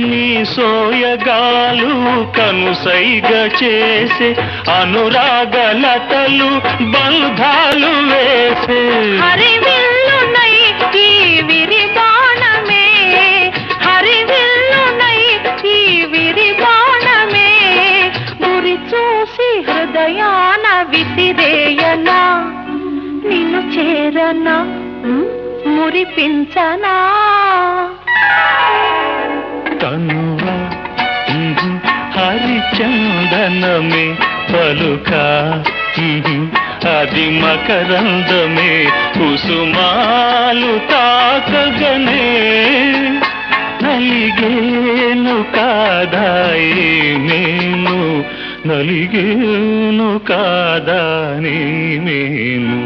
నీ సోయగాలు కనుసైగ చేసే అనురాగలతలు బంధాలు వేసే హరివిల్లునై ఈ విరిబాణమే హరివిల్లునై ఈ విరిబాణమే గురి చూసి హృదయాన విసిరేయనా నిన్ను చేరనా మురిపించనా తనువా హరిచందనమే పలుక అది మకరందమే కుసుమాలు తాకగనే నలిగేను కాదాయి నేను నలిగేను కాదా నీ నేను